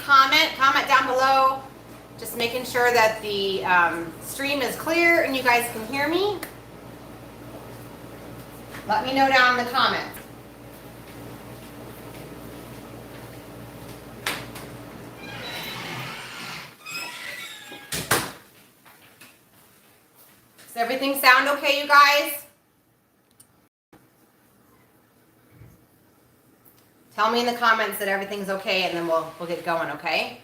comment down below. Just making sure that the stream is clear and you guys can hear me. Let me know down in the comments. Does everything sound okay, you guys? Tell me in the comments that everything's okay, and then we'll get going, okay?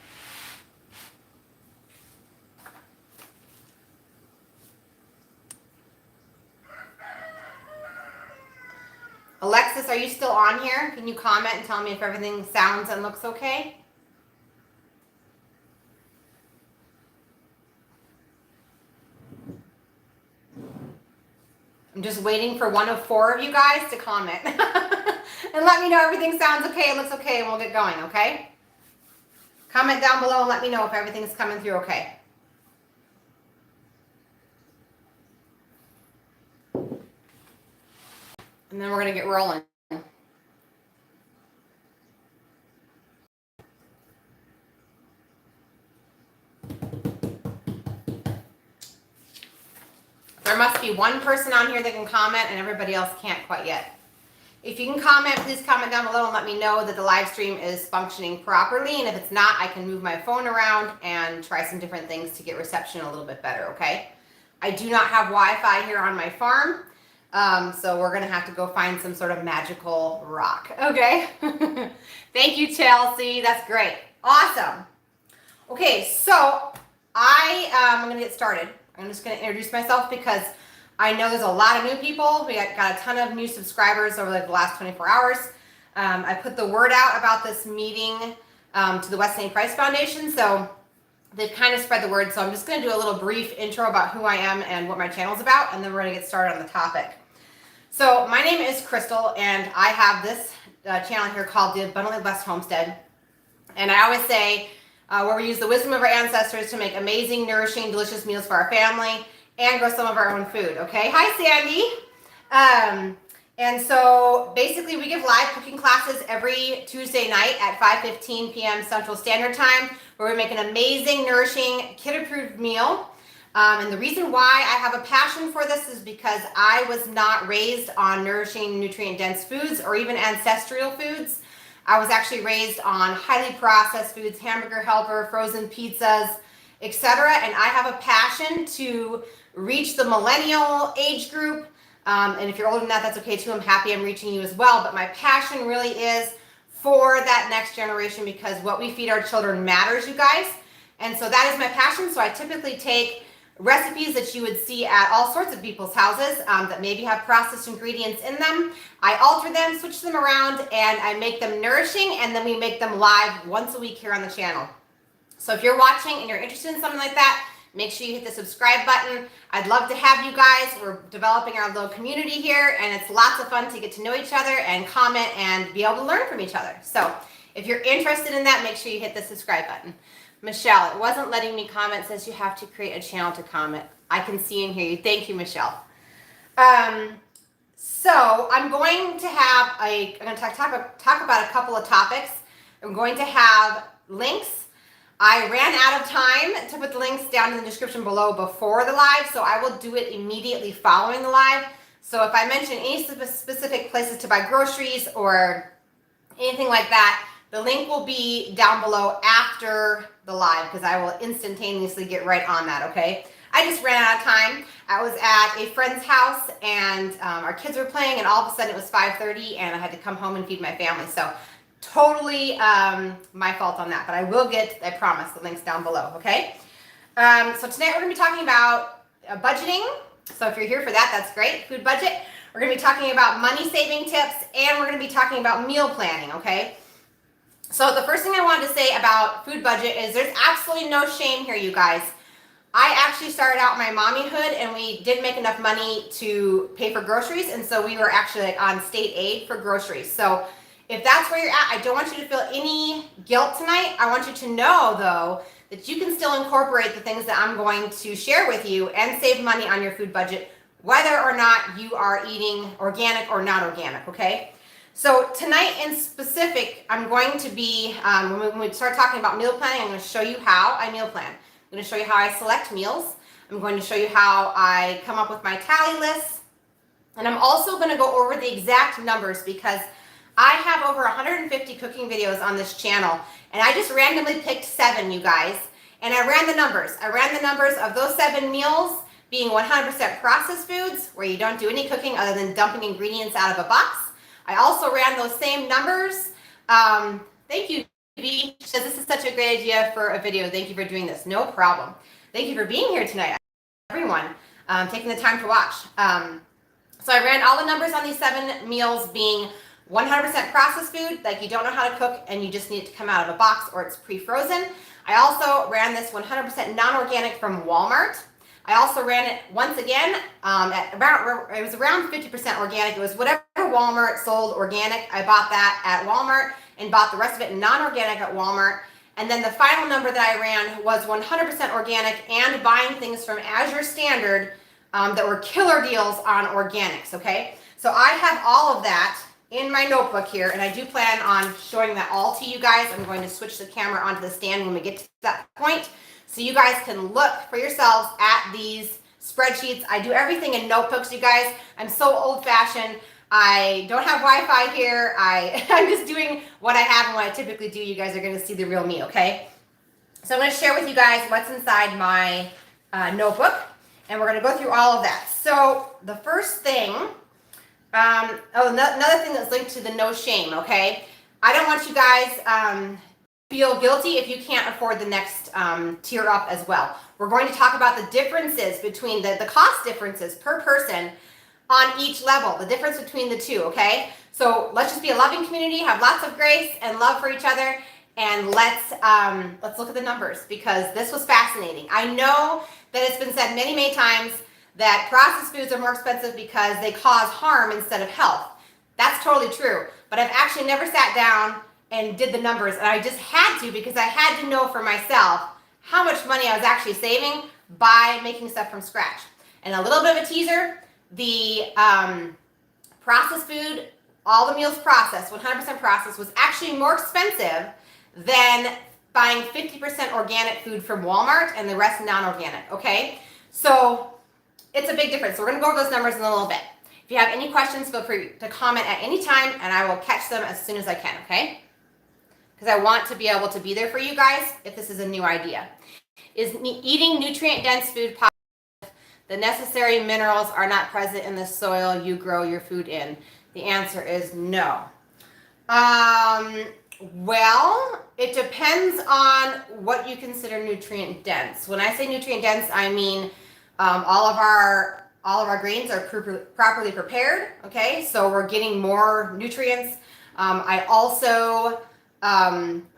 Alexis, are you still on here? Can you comment and tell me if everything sounds and looks okay? I'm just waiting for one of 4 of you guys to comment. And let me know everything sounds okay, it looks okay, and we'll get going, okay? Comment down below and let me know if everything's coming through okay. And then we're going to get rolling. There must be one person on here that can comment and everybody else can't quite yet. If you can comment, please comment down below and let me know that the live stream is functioning properly. And if it's not, I can move my phone around and try some different things to get reception a little bit better, okay? I do not have Wi-Fi here on my farm, so we're gonna have to go find some sort of magical rock, okay? Thank you, Chelsea, that's great. Awesome. Okay, so I'm gonna get started. I'm just gonna introduce myself because I know there's a lot of new people. We got a ton of new subscribers over like the last 24 hours. I put the word out about this meeting to the West St. Price Foundation, so they've kind of spread the word. So I'm just going to do a little brief intro about who I am and what my channel is about, and then we're going to get started on the topic. So my name is Crystal, and I have this channel here called the Abundantly Blessed Homestead. And I always say where we use the wisdom of our ancestors to make amazing, nourishing, delicious meals for our family and grow some of our own food, okay? Hi, Sandy. And so basically we give live cooking classes every Tuesday night at 5:15 p.m. Central Standard Time, where we make an amazing, nourishing, kid-approved meal. And the reason why I have a passion for this is because I was not raised on nourishing, nutrient-dense foods or even ancestral foods. I was actually raised on highly processed foods, hamburger helper, frozen pizzas, etc. And I have a passion to reach the millennial age group. And if you're older than that, that's okay too. I'm happy I'm reaching you as well. But my passion really is for that next generation, because what we feed our children matters, you guys. And so that is my passion. So I typically take recipes that you would see at all sorts of people's houses that maybe have processed ingredients in them. I alter them, switch them around, and I make them nourishing, and then we make them live once a week here on the channel. So if you're watching and you're interested in something like that, make sure you hit the subscribe button. I'd love to have you guys. We're developing our little community here, and it's lots of fun to get to know each other and comment and be able to learn from each other. So if you're interested in that, make sure you hit the subscribe button. Michelle, it wasn't letting me comment. It says you have to create a channel to comment. I can see and hear you. Thank you, Michelle. So I'm going to have I'm going to talk about a couple of topics. I'm going to have links. I ran out of time to put the links down in the description below before the live, so I will do it immediately following the live. So if I mention any specific places to buy groceries or anything like that, the link will be down below after the live, because I will instantaneously get right on that, okay? I just ran out of time. I was at a friend's house, and our kids were playing, and all of a sudden it was 5:30, and I had to come home and feed my family. So totally my fault on that, but I will get, I promise, the links down below, okay? So tonight we're going to be talking about budgeting. So if you're here for that, that's great. Food budget. We're going to be talking about money saving tips, and we're going to be talking about meal planning, okay? So the first thing I wanted to say about food budget is there's absolutely no shame here, you guys. I actually started out my mommyhood, and we didn't make enough money to pay for groceries, and so we were actually like on state aid for groceries. So if that's where you're at, I don't want you to feel any guilt tonight. I want you to know, though, that you can still incorporate the things that I'm going to share with you and save money on your food budget, whether or not you are eating organic or not organic, okay? So tonight in specific, I'm going to be, when we start talking about meal planning, I'm going to show you how I meal plan. I'm going to show you how I select meals. I'm going to show you how I come up with my tally lists. And I'm also going to go over the exact numbers because I have over 150 cooking videos on this channel. And I just randomly picked 7, you guys. And I ran the numbers. I ran the numbers of those 7 meals being 100% processed foods, where you don't do any cooking other than dumping ingredients out of a box. I also ran those same numbers. Thank you, V. She says this is such a great idea for a video. Thank you for doing this. No problem. Thank you for being here tonight, everyone, taking the time to watch. So I ran all the numbers on these 7 meals being 100% processed food, like you don't know how to cook and you just need it to come out of a box or it's pre-frozen. I also ran this 100% non-organic from Walmart. I also ran it once again at about, it was around 50% organic. It was whatever Walmart sold organic. I bought that at Walmart and bought the rest of it non-organic at Walmart. And then the final number that I ran was 100% organic and buying things from Azure Standard that were killer deals on organics, okay? So I have all of that in my notebook here, and I do plan on showing that all to you guys. I'm going to switch the camera onto the stand when we get to that point, so you guys can look for yourselves at these spreadsheets. I do everything in notebooks, you guys. I'm so old-fashioned. I don't have Wi-Fi here. I'm just doing what I have and what I typically do. You guys are going to see the real me, okay? So I'm going to share with you guys what's inside my notebook, and we're going to go through all of that. So the first thing, another thing that's linked to the no shame, okay? I don't want you guys feel guilty if you can't afford the next tier up as well. We're going to talk about the differences between the cost differences per person on each level, the difference between the two, okay? So let's just be a loving community, have lots of grace and love for each other, and let's look at the numbers because this was fascinating. I know that it's been said many, many times that processed foods are more expensive because they cause harm instead of health. That's totally true, but I've actually never sat down and did the numbers, and I just had to because I had to know for myself how much money I was actually saving by making stuff from scratch. And a little bit of a teaser, the processed food, all the meals processed, 100% processed, was actually more expensive than buying 50% organic food from Walmart and the rest non-organic, okay? So it's a big difference. So we're gonna go over those numbers in a little bit. If you have any questions, feel free to comment at any time and I will catch them as soon as I can, okay? Because I want to be able to be there for you guys if this is a new idea. Is eating nutrient-dense food possible if the necessary minerals are not present in the soil you grow your food in? The answer is no. Well, it depends on what you consider nutrient-dense. When I say nutrient-dense, I mean all of our grains are properly prepared, okay? So we're getting more nutrients. I also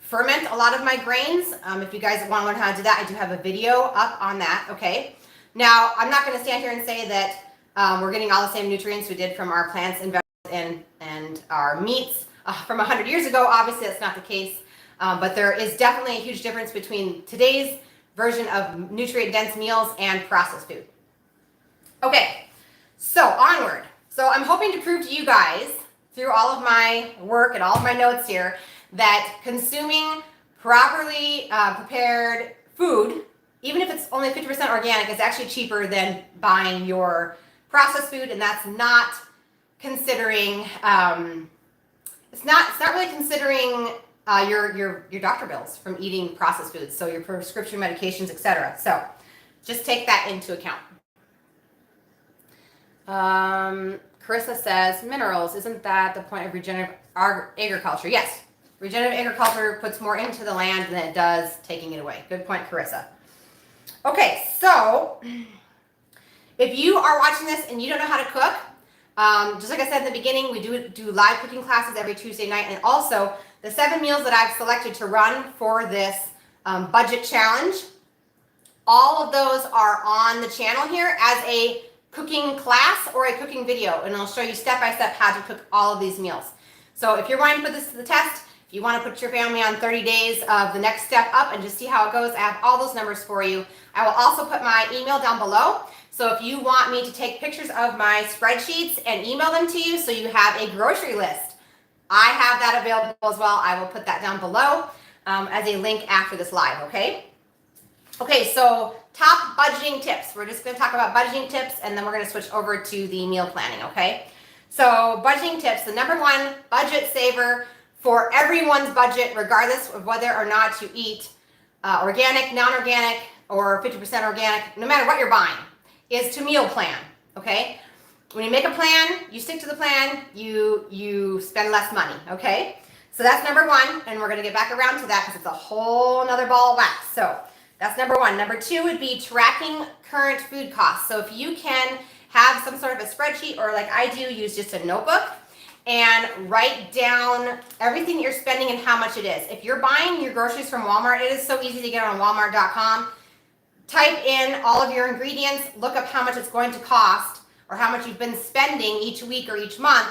ferment a lot of my grains. If you guys want to learn how to do that, I do have a video up on that, okay? Now, I'm not going to stand here and say that we're getting all the same nutrients we did from our plants and vegetables and our meats from 100 years ago. Obviously, that's not the case, but there is definitely a huge difference between today's version of nutrient-dense meals and processed food. Okay, so onward. So I'm hoping to prove to you guys through all of my work and all of my notes here that consuming properly prepared food, even if it's only 50% organic, is actually cheaper than buying your processed food, and that's not considering it's not really considering your doctor bills from eating processed foods, so your prescription medications, etc. So just take that into account. Carissa says, minerals, isn't that the point of regenerative agriculture? Yes, regenerative agriculture puts more into the land than it does taking it away. Good point, Carissa. Okay, so if you are watching this and you don't know how to cook, just like I said in the beginning, we do live cooking classes every Tuesday night, and also the 7 meals that I've selected to run for this budget challenge, all of those are on the channel here as a cooking class or a cooking video, and I'll show you step-by-step how to cook all of these meals. So if you're wanting to put this to the test, if you want to put your family on 30 days of the next step up and just see how it goes, I have all those numbers for you. I will also put my email down below. So if you want me to take pictures of my spreadsheets and email them to you so you have a grocery list I have that available as well. I will put that down below as a link after this live, okay? Okay, so top budgeting tips. We're just gonna talk about budgeting tips and then we're gonna switch over to the meal planning, okay? So budgeting tips, the number one budget saver for everyone's budget, regardless of whether or not you eat organic, non-organic, or 50% organic, no matter what you're buying, is to meal plan, okay? When you make a plan, you stick to the plan, you spend less money, okay? So that's number one, and we're gonna get back around to that because it's a whole nother ball of wax. So that's number one. Number two would be tracking current food costs. So if you can have some sort of a spreadsheet, or like I do, use just a notebook and write down everything that you're spending and how much it is. If you're buying your groceries from Walmart, it is so easy to get on walmart.com. Type in all of your ingredients, look up how much it's going to cost or how much you've been spending each week or each month,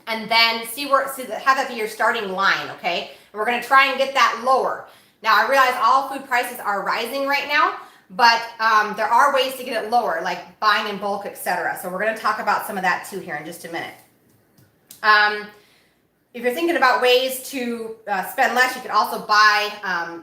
and then have that be your starting line, okay? And we're gonna try and get that lower. Now I realize all food prices are rising right now, but there are ways to get it lower, like buying in bulk, etc. So we're gonna talk about some of that too here in just a minute. If you're thinking about ways to spend less, you could also buy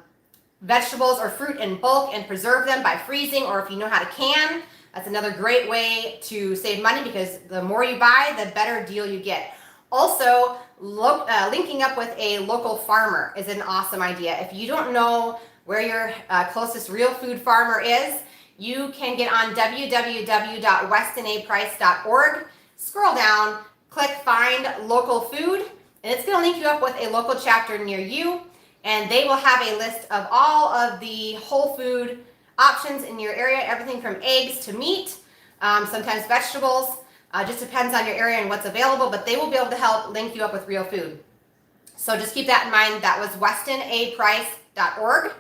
vegetables or fruit in bulk and preserve them by freezing, or if you know how to can, that's another great way to save money because the more you buy, the better deal you get. Also, linking up with a local farmer is an awesome idea. If you don't know where your closest real food farmer is, you can get on www.westinaprice.org, scroll down, click find local food, and it's going to link you up with a local chapter near you, and they will have a list of all of the whole food options in your area, everything from eggs to meat, sometimes vegetables. Just depends on your area and what's available, but they will be able to help link you up with real food. So just keep that in mind. That was westinaprice.org.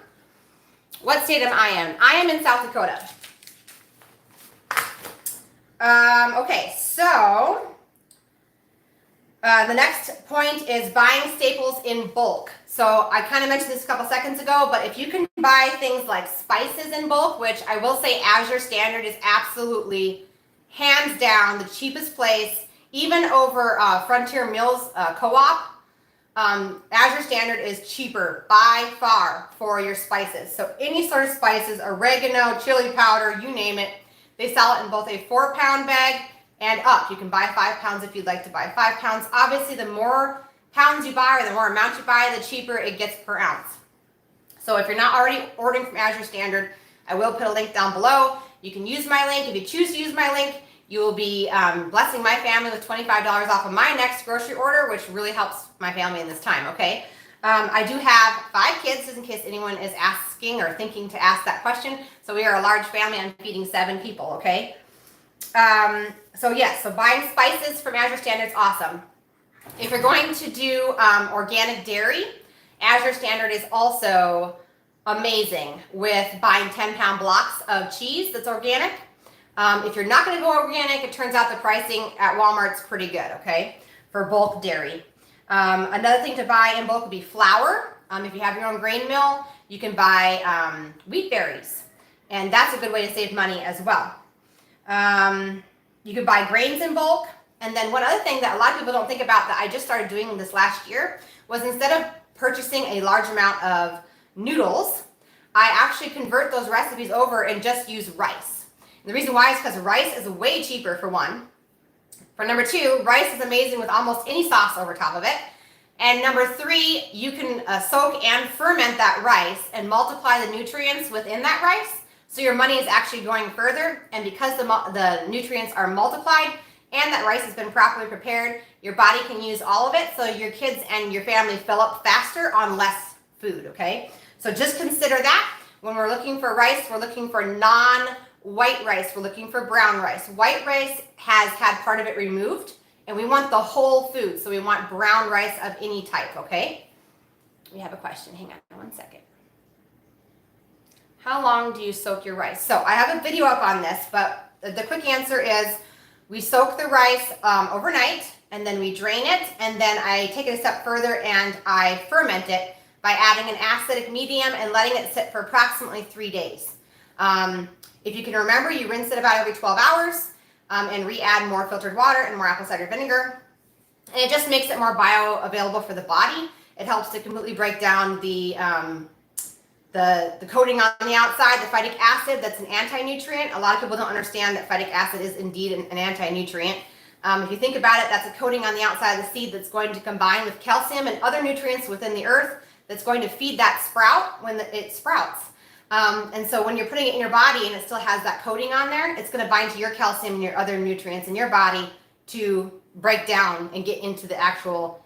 What state am I in? I am in South Dakota. Okay, so the next point is buying staples in bulk. So I kind of mentioned this a couple seconds ago, but if you can buy things like spices in bulk, which I will say Azure Standard is absolutely hands down the cheapest place, even over Frontier Mills Co-op. Azure Standard is cheaper by far for your spices. So any sort of spices, oregano, chili powder, you name it, they sell it in both a 4-pound bag and up. You can buy 5 pounds if you'd like to buy 5 pounds. Obviously, the more pounds you buy or the more amount you buy, the cheaper it gets per ounce. So if you're not already ordering from Azure Standard, I will put a link down below. You can use my link. If you choose to use my link, you will be blessing my family with $25 off of my next grocery order, which really helps my family in this time, okay? I do have 5 kids, just in case anyone is asking or thinking to ask that question. So we are a large family. I'm feeding 7 people, okay? So yes, so buying spices from Azure Standard is awesome. If you're going to do organic dairy, Azure Standard is also amazing with buying 10-pound blocks of cheese that's organic. If you're not going to go organic, it turns out the pricing at Walmart's pretty good, okay, for bulk dairy. Another thing to buy in bulk would be flour. If you have your own grain mill, you can buy wheat berries, and that's a good way to save money as well. You could buy grains in bulk. And then one other thing that a lot of people don't think about that I just started doing this last year was instead of purchasing a large amount of noodles, I actually convert those recipes over and just use rice. And the reason why is because rice is way cheaper, for one. For number 2, rice is amazing with almost any sauce over top of it. And number 3, you can soak and ferment that rice and multiply the nutrients within that rice. So your money is actually going further. And because the nutrients are multiplied, and that rice has been properly prepared, your body can use all of it, so your kids and your family fill up faster on less food, okay? So just consider that. When we're looking for rice, we're looking for non-white rice. We're looking for brown rice. White rice has had part of it removed, and we want the whole food, so we want brown rice of any type, okay? We have a question. Hang on one second. How long do you soak your rice? So I have a video up on this, but the quick answer is we soak the rice overnight, and then we drain it, and then I take it a step further and I ferment it by adding an acidic medium and letting it sit for approximately 3 days. If you can remember, you rinse it about every 12 hours and re-add more filtered water and more apple cider vinegar. And it just makes it more bioavailable for the body. It helps to completely break down the coating on the outside, the phytic acid. That's an anti-nutrient. A lot of people don't understand that phytic acid is indeed an anti-nutrient. If you think about it, that's a coating on the outside of the seed that's going to combine with calcium and other nutrients within the earth that's going to feed that sprout when it sprouts. And so when you're putting it in your body and it still has that coating on there, it's going to bind to your calcium and your other nutrients in your body to break down and get into the actual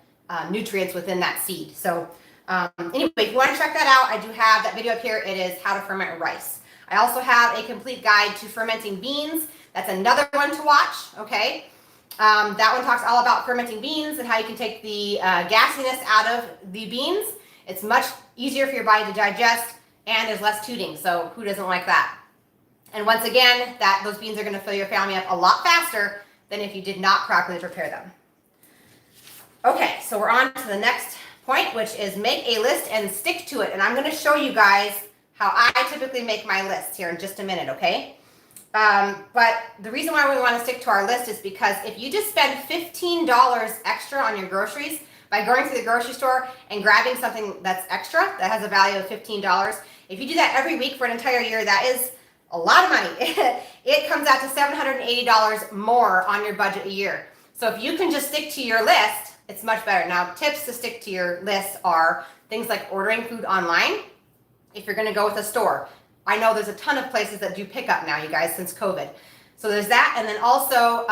nutrients within that seed. So anyway, if you want to check that out, I do have that video up here. It is how to ferment rice. I also have a complete guide to fermenting beans. That's another one to watch, okay? That one talks all about fermenting beans and how you can take the gassiness out of the beans. It's much easier for your body to digest and there's less tooting, so who doesn't like that? And once again, those beans are going to fill your family up a lot faster than if you did not properly prepare them. Okay, so we're on to the next point, which is make a list and stick to it. And I'm going to show you guys how I typically make my list here in just a minute, okay? But the reason why we want to stick to our list is because if you just spend $15 extra on your groceries by going to the grocery store and grabbing something that's extra, that has a value of $15, if you do that every week for an entire year, that is a lot of money. It comes out to $780 more on your budget a year. So if you can just stick to your list, it's much better. Now, tips to stick to your list are things like ordering food online. If you're going to go with a store, I know there's a ton of places that do pickup now, you guys, since COVID. So there's that. And then also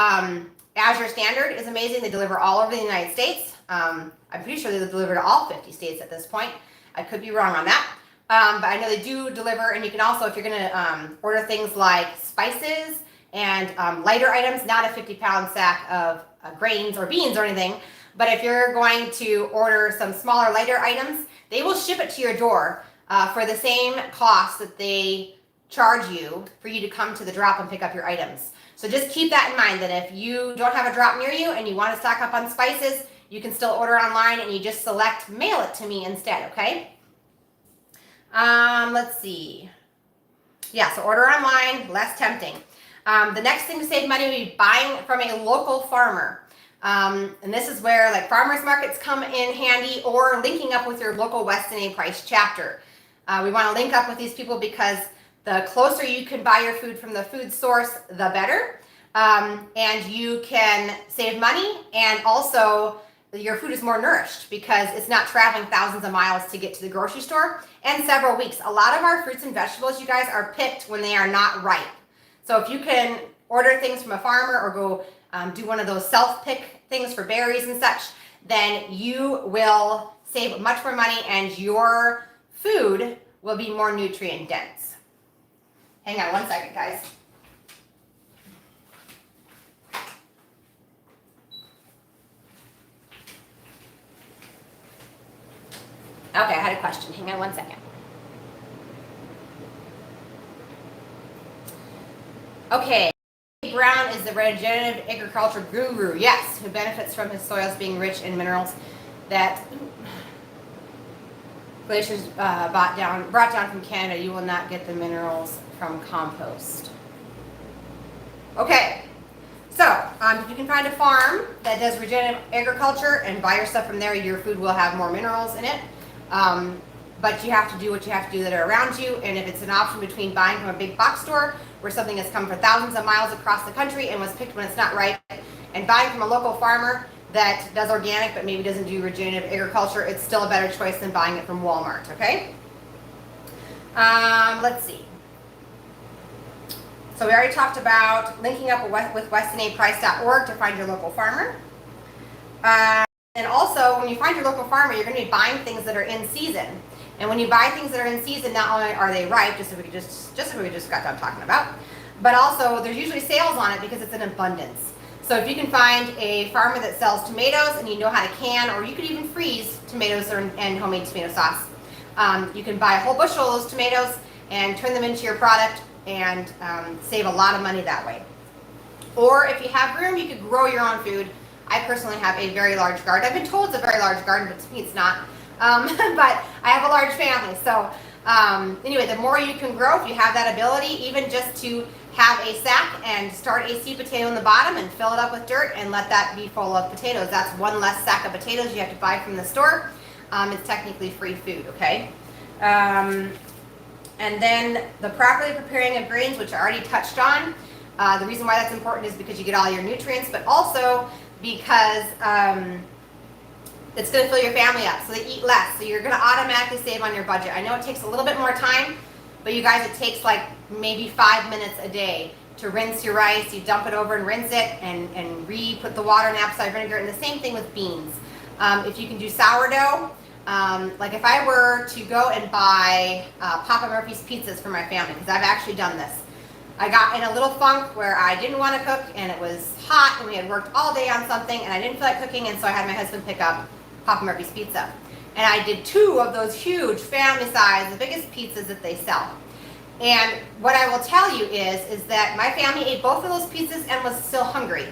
Azure Standard is amazing. They deliver all over the United States. I'm pretty sure they deliver to all 50 states at this point. I could be wrong on that. But I know they do deliver. And you can also, if you're going to order things like spices and lighter items, not a 50-pound sack of grains or beans or anything, but if you're going to order some smaller, lighter items, they will ship it to your door for the same cost that they charge you for you to come to the drop and pick up your items. So just keep that in mind, that if you don't have a drop near you and you want to stock up on spices, you can still order online and you just select mail it to me instead, okay? Let's see. Yeah, so order online, less tempting. The next thing to save money would be buying from a local farmer. And this is where like farmers markets come in handy, or linking up with your local Weston A Price chapter. We want to link up with these people because the closer you can buy your food from the food source, the better. And you can save money, and also your food is more nourished because it's not traveling thousands of miles to get to the grocery store and several weeks. A lot of our fruits and vegetables, you guys, are picked when they are not ripe. So if you can order things from a farmer or go do one of those self-pick things for berries and such, then you will save much more money and your food will be more nutrient dense. Hang on one second, guys. Okay, I had a question. Hang on one second. Okay. Brown is the regenerative agriculture guru, yes, who benefits from his soils being rich in minerals that glaciers brought down from Canada. You will not get the minerals from compost. Okay, so if you can find a farm that does regenerative agriculture and buy your stuff from there, your food will have more minerals in it. But you have to do what you have to do that are around you, and if it's an option between buying from a big box store where something has come for thousands of miles across the country and was picked when it's not ripe, and buying from a local farmer that does organic but maybe doesn't do regenerative agriculture, it's still a better choice than buying it from Walmart, okay? Let's see. So we already talked about linking up with westonaprice.org to find your local farmer. And also, when you find your local farmer, you're going to be buying things that are in season. And when you buy things that are in season, not only are they ripe, just as we just got done talking about, but also there's usually sales on it because it's in abundance. So if you can find a farmer that sells tomatoes and you know how to can, or you could even freeze tomatoes and homemade tomato sauce, you can buy a whole bushel of those tomatoes and turn them into your product and save a lot of money that way. Or if you have room, you could grow your own food. I personally have a very large garden. I've been told it's a very large garden, but to me it's not. But I have a large family, so Anyway, the more you can grow, if you have that ability, even just to have a sack and start a seed potato in the bottom and fill it up with dirt and let that be full of potatoes. That's one less sack of potatoes you have to buy from the store. It's technically free food, okay? And then the properly preparing of grains, which I already touched on. The reason why that's important is because you get all your nutrients, but also because it's going to fill your family up, so they eat less. So you're going to automatically save on your budget. I know it takes a little bit more time, but you guys, it takes like maybe 5 minutes a day to rinse your rice. You dump it over and rinse it and re-put the water in apple cider vinegar. And the same thing with beans. If you can do sourdough, like if I were to go and buy Papa Murphy's pizzas for my family, because I've actually done this. I got in a little funk where I didn't want to cook and it was hot and we had worked all day on something and I didn't feel like cooking, and so I had my husband pick up Papa Murphy's pizza. And I did 2 of those huge family size, the biggest pizzas that they sell. And what I will tell you is that my family ate both of those pizzas and was still hungry.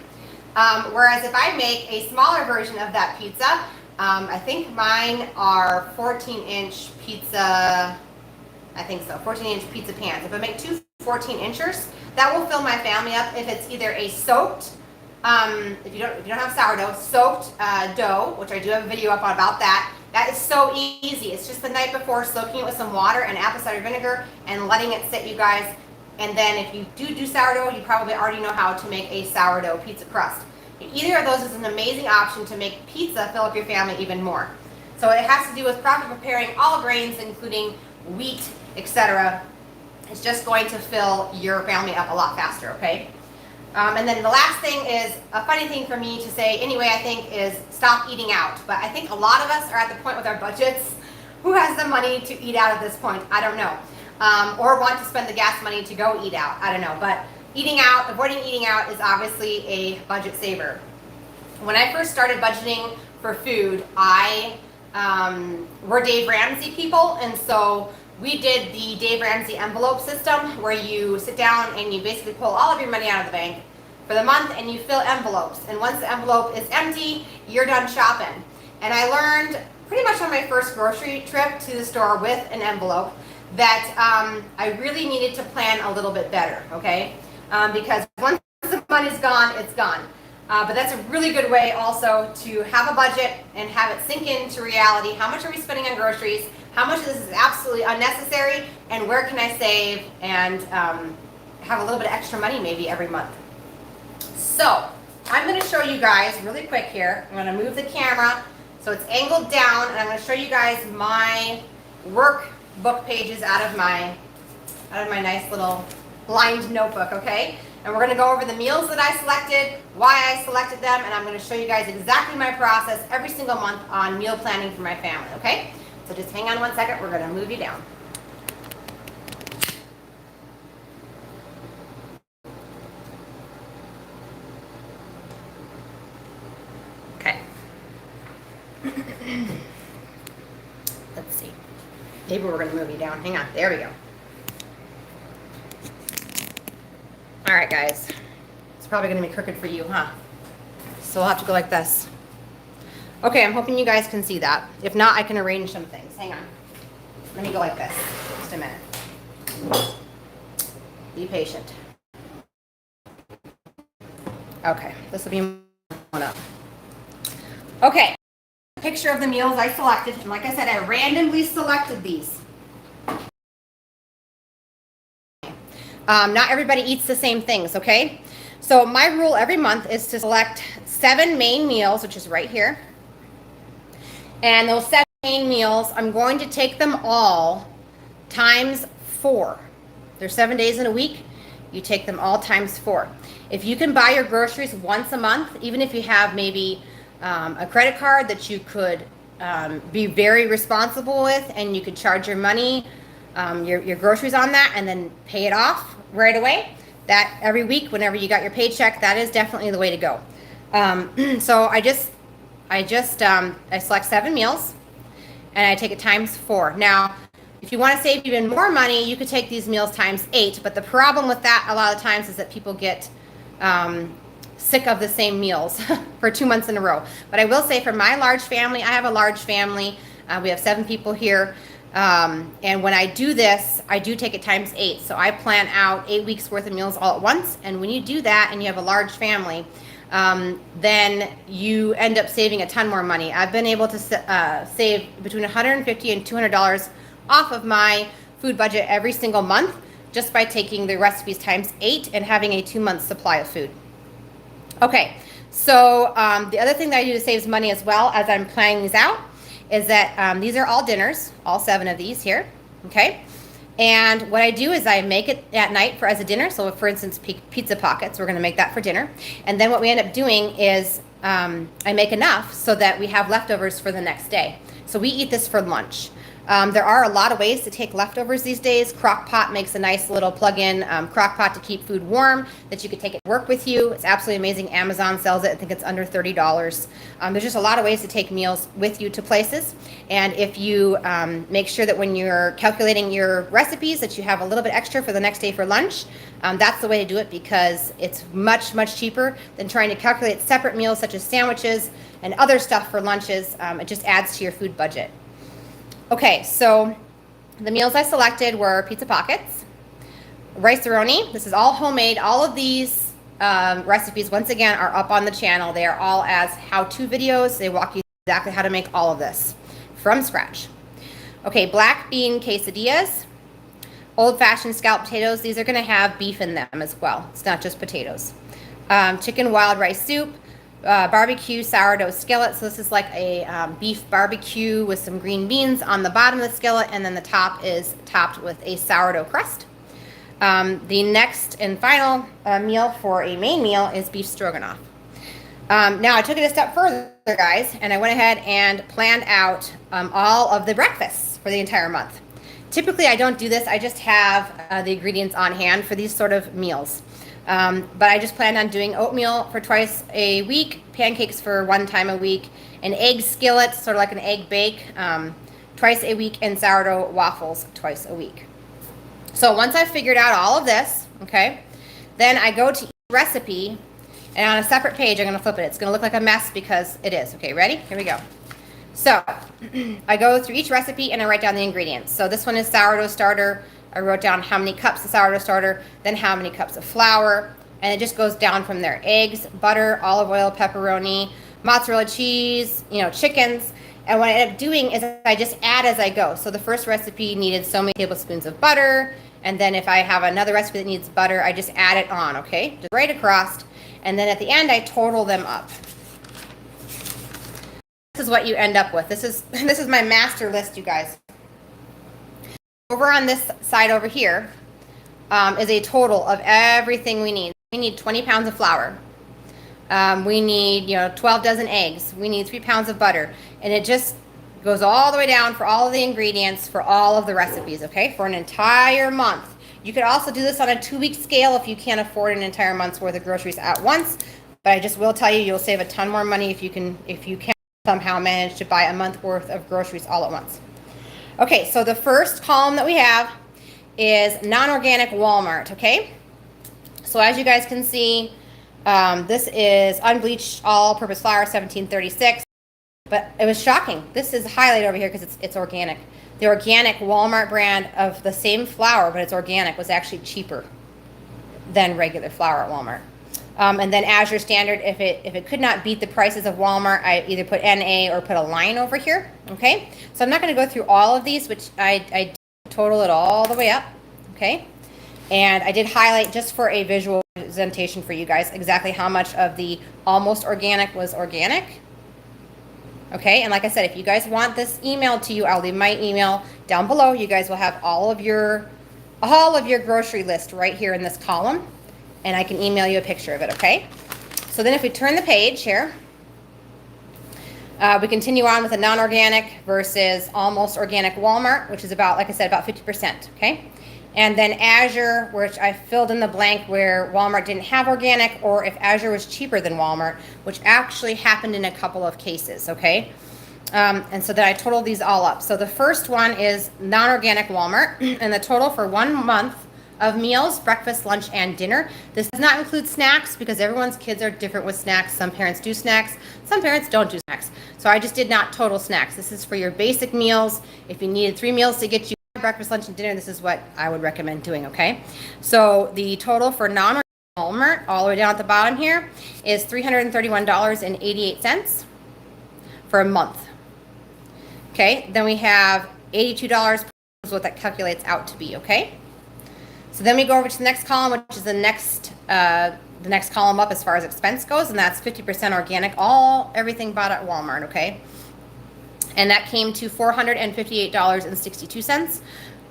Whereas if I make a smaller version of that pizza, I think mine are 14-inch pizza, I think so, 14-inch pizza pans. If I make 2 14-inchers, that will fill my family up if it's either a soaked, if you don't have sourdough, soaked dough, which I do have a video up on about that. That is so easy. It's just the night before, soaking it with some water and apple cider vinegar and letting it sit, you guys. And then if you do sourdough, you probably already know how to make a sourdough pizza crust. Either of those is an amazing option to make pizza fill up your family even more. So it has to do with properly preparing all grains, including wheat, etc. It's just going to fill your family up a lot faster, okay? And then the last thing is a funny thing for me to say anyway, I think, is stop eating out. But I think a lot of us are at the point with our budgets, who has the money to eat out at this point? I don't know. Or want to spend the gas money to go eat out. I don't know. But eating out, avoiding eating out is obviously a budget saver. When I first started budgeting for food, we're Dave Ramsey people, and so we did the Dave Ramsey envelope system where you sit down and you basically pull all of your money out of the bank for the month and you fill envelopes. And once the envelope is empty, you're done shopping. And I learned pretty much on my first grocery trip to the store with an envelope that I really needed to plan a little bit better, okay? Because once the money's gone, it's gone. But that's a really good way also to have a budget and have it sink into reality. How much are we spending on groceries? How much of this is absolutely unnecessary? And where can I save and have a little bit of extra money maybe every month? So I'm going to show you guys really quick here. I'm going to move the camera so it's angled down, and I'm going to show you guys my workbook pages out of my nice little lined notebook, okay? And we're going to go over the meals that I selected, why I selected them, and I'm going to show you guys exactly my process every single month on meal planning for my family, okay? So just hang on one second, we're going to move you down. Okay. Let's see. Maybe we're going to move you down. Hang on. There we go. All right, guys. It's probably going to be crooked for you, huh? So we'll have to go like this. Okay, I'm hoping you guys can see that. If not, I can arrange some things. Hang on. Let me go like this. Just a minute. Be patient. Okay, this will be one up. Okay, picture of the meals I selected. And like I said, I randomly selected these. Not everybody eats the same things, okay? So my rule every month is to select 7 main meals, which is right here. And those 7 main meals, I'm going to take them all times 4. There's 7 days in a week. You take them all times 4. If you can buy your groceries once a month, even if you have maybe a credit card that you could be very responsible with, and you could charge your money, your groceries on that, and then pay it off right away, that every week, whenever you got your paycheck, that is definitely the way to go. So I select 7 meals and I take it times 4. Now, if you want to save even more money, you could take these meals times 8. But the problem with that a lot of times is that people get sick of the same meals for 2 months in a row. But I will say for my large family, I have a large family. We have 7 people here. And when I do this, I do take it times 8. So I plan out 8 weeks worth of meals all at once. And when you do that and you have a large family, then you end up saving a ton more money. I've been able to save between $150 and $200 off of my food budget every single month just by taking the recipes times 8 and having a 2-month supply of food. Okay, so the other thing that I do to save money as well as I'm planning these out is that these are all dinners, all 7 of these here, okay? And what I do is I make it at night as a dinner. So for instance, pizza pockets, we're gonna make that for dinner. And then what we end up doing is I make enough so that we have leftovers for the next day. So we eat this for lunch. There are a lot of ways to take leftovers these days. Crock-Pot makes a nice little plug-in crock-pot to keep food warm that you could take it to work with you. It's absolutely amazing. Amazon sells it. I think it's under $30. There's just a lot of ways to take meals with you to places. And if you make sure that when you're calculating your recipes that you have a little bit extra for the next day for lunch, that's the way to do it because it's much, much cheaper than trying to calculate separate meals such as sandwiches and other stuff for lunches. It just adds to your food budget. Okay, so the meals I selected were pizza pockets, rice A Roni. This is all homemade. All of these recipes, once again, are up on the channel. They are all as how-to videos. They walk you through exactly how to make all of this from scratch. Okay, black bean quesadillas, old-fashioned scalloped potatoes. These are going to have beef in them as well. It's not just potatoes. Chicken wild rice soup. Barbecue sourdough skillet. So this is like a beef barbecue with some green beans on the bottom of the skillet, and then the top is topped with a sourdough crust. The next and final meal for a main meal is beef stroganoff. Now I took it a step further, guys, and I went ahead and planned out all of the breakfasts for the entire month. Typically I don't do this. I just have the ingredients on hand for these sort of meals. But I just planned on doing oatmeal for twice a week, pancakes for 1 time a week, an egg skillet, sort of like an egg bake, twice a week, and sourdough waffles twice a week. So once I've figured out all of this, okay, then I go to each recipe, and on a separate page, I'm going to flip it. It's going to look like a mess because it is. Okay, ready? Here we go. So I go through each recipe and I write down the ingredients. So this one is sourdough starter. I wrote down how many cups of sourdough starter, then how many cups of flour, and it just goes down from there. Eggs, butter, olive oil, pepperoni, mozzarella cheese, chickens. And what I end up doing is I just add as I go. So the first recipe needed so many tablespoons of butter, and then if I have another recipe that needs butter, I just add it on, okay? Just right across, and then at the end I total them up. This is what you end up with. This is my master list, you guys. Over on this side over here is a total of everything we need. We need 20 pounds of flour. We need 12 dozen eggs. We need 3 pounds of butter. And it just goes all the way down for all of the ingredients for all of the recipes, okay, for an entire month. You could also do this on a 2-week scale if you can't afford an entire month's worth of groceries at once. But I just will tell you, you'll save a ton more money if you can somehow manage to buy a month worth of groceries all at once. Okay, so the first column that we have is non-organic Walmart, okay? So as you guys can see, this is unbleached all-purpose flour, 1736. But it was shocking. This is highlighted over here because it's organic. The organic Walmart brand of the same flour, but it's organic, was actually cheaper than regular flour at Walmart. And then Azure Standard, if it could not beat the prices of Walmart, I either put NA or put a line over here, okay? So I'm not going to go through all of these, which I total it all the way up, okay? And I did highlight just for a visual presentation for you guys exactly how much of the almost organic was organic, okay? And like I said, if you guys want this emailed to you, I'll leave my email down below. You guys will have all of your grocery list right here in this column. And I can email you a picture of it, okay? So then if we turn the page here, we continue on with a non-organic versus almost organic Walmart, which is about, like I said, about 50%, okay? And then Azure, which I filled in the blank where Walmart didn't have organic, or if Azure was cheaper than Walmart, which actually happened in a couple of cases, okay? And so then I totaled these all up. So the first one is non-organic Walmart, and the total for 1 month of meals, breakfast, lunch, and dinner. This does not include snacks because everyone's kids are different with snacks. Some parents do snacks, some parents don't do snacks. So I just did not total snacks. This is for your basic meals. If you needed 3 meals to get you breakfast, lunch, and dinner, this is what I would recommend doing, okay? So the total for non Walmart, all the way down at the bottom here, is $331.88 for a month. Okay, then we have $82 is what that calculates out to be, okay? So then we go over to the next column, which is the next column up as far as expense goes, and that's 50% organic, everything bought at Walmart, okay? And that came to $458.62,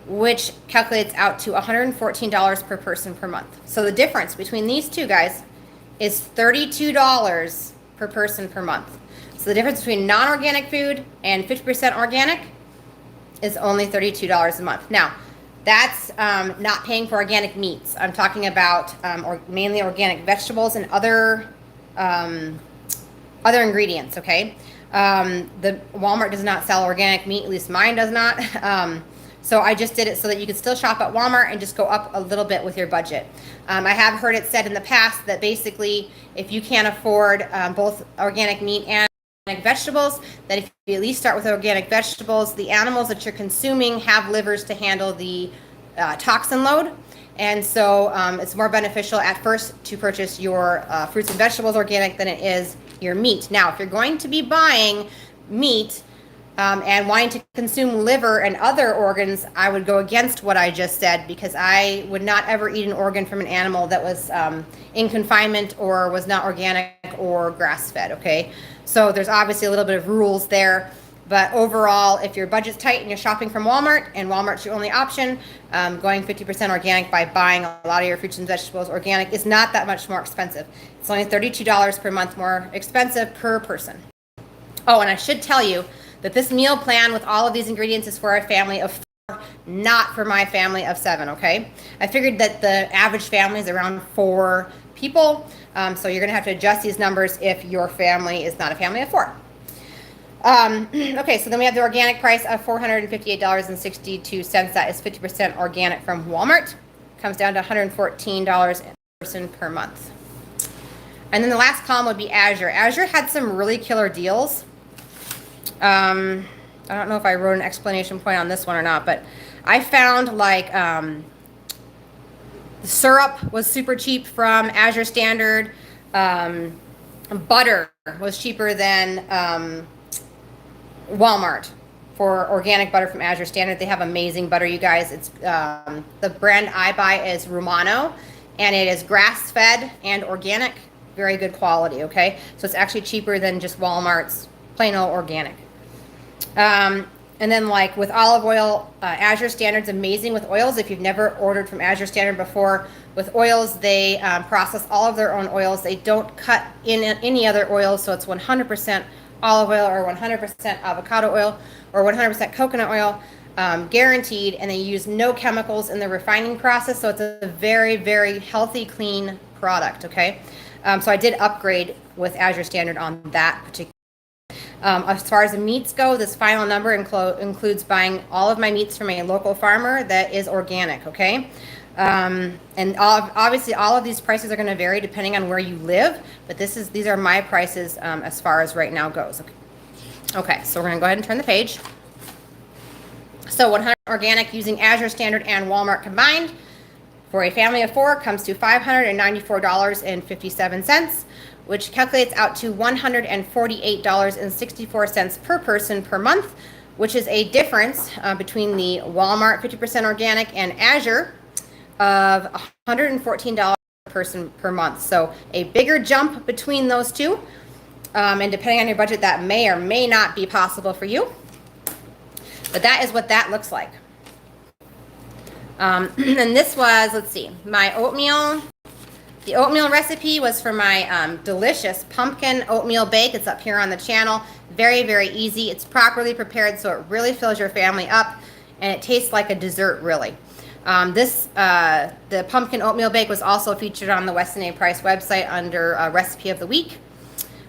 which calculates out to $114 per person per month. So the difference between these two guys is $32 per person per month. So the difference between non-organic food and 50% organic is only $32 a month. Now, that's not paying for organic meats. I'm talking about mainly organic vegetables and other ingredients, okay? The Walmart does not sell organic meat, at least mine does not. So I just did it so that you could still shop at Walmart and just go up a little bit with your budget. I have heard it said in the past that basically if you can't afford both organic meat and organic vegetables, that if you at least start with organic vegetables, the animals that you're consuming have livers to handle the toxin load. And so it's more beneficial at first to purchase your fruits and vegetables organic than it is your meat. Now, if you're going to be buying meat and wanting to consume liver and other organs, I would go against what I just said, because I would not ever eat an organ from an animal that was in confinement or was not organic or grass-fed, okay? So there's obviously a little bit of rules there. But overall, if your budget's tight and you're shopping from Walmart and Walmart's your only option, going 50% organic by buying a lot of your fruits and vegetables organic is not that much more expensive. It's only $32 per month more expensive per person. Oh, and I should tell you that this meal plan with all of these ingredients is for a family of 4, not for my family of 7, okay? I figured that the average family is around 4 people, so you're gonna have to adjust these numbers if your family is not a family of 4. Okay, so then we have the organic price of $458.62. That is 50% organic from Walmart. Comes down to $114 per person per month. And then the last column would be Azure. Azure had some really killer deals. I don't know if I wrote an explanation point on this one or not, but I found like the syrup was super cheap from Azure Standard. Butter was cheaper than Walmart for organic butter from Azure Standard. They have amazing butter, you guys. It's the brand I buy is Romano, and it is grass-fed and organic, very good quality, okay? So it's actually cheaper than just Walmart's plain old organic. And then like with olive oil, Azure Standard's amazing with oils. If you've never ordered from Azure Standard before, with oils, they process all of their own oils. They don't cut in any other oils, so it's 100% olive oil or 100% avocado oil or 100% coconut oil, guaranteed, and they use no chemicals in the refining process, so it's a very, very healthy, clean product, okay? So I did upgrade with Azure Standard on that particular. As far as the meats go, this final number includes buying all of my meats from a local farmer that is organic, okay? And obviously all of these prices are going to vary depending on where you live, but these are my prices as far as right now goes. Okay, so we're going to go ahead and turn the page. So 100 organic using Azure Standard and Walmart combined for a family of 4 comes to $594.57, which calculates out to $148.64 per person per month, which is a difference between the Walmart 50% organic and Azure of $114 per person per month. So a bigger jump between those two. And depending on your budget, that may or may not be possible for you. But that is what that looks like. And this was, let's see, my oatmeal. The oatmeal recipe was for my delicious pumpkin oatmeal bake. It's up here on the channel. Very, very easy. It's properly prepared, so it really fills your family up, and it tastes like a dessert, really. The pumpkin oatmeal bake was also featured on the Weston A. Price website under Recipe of the Week.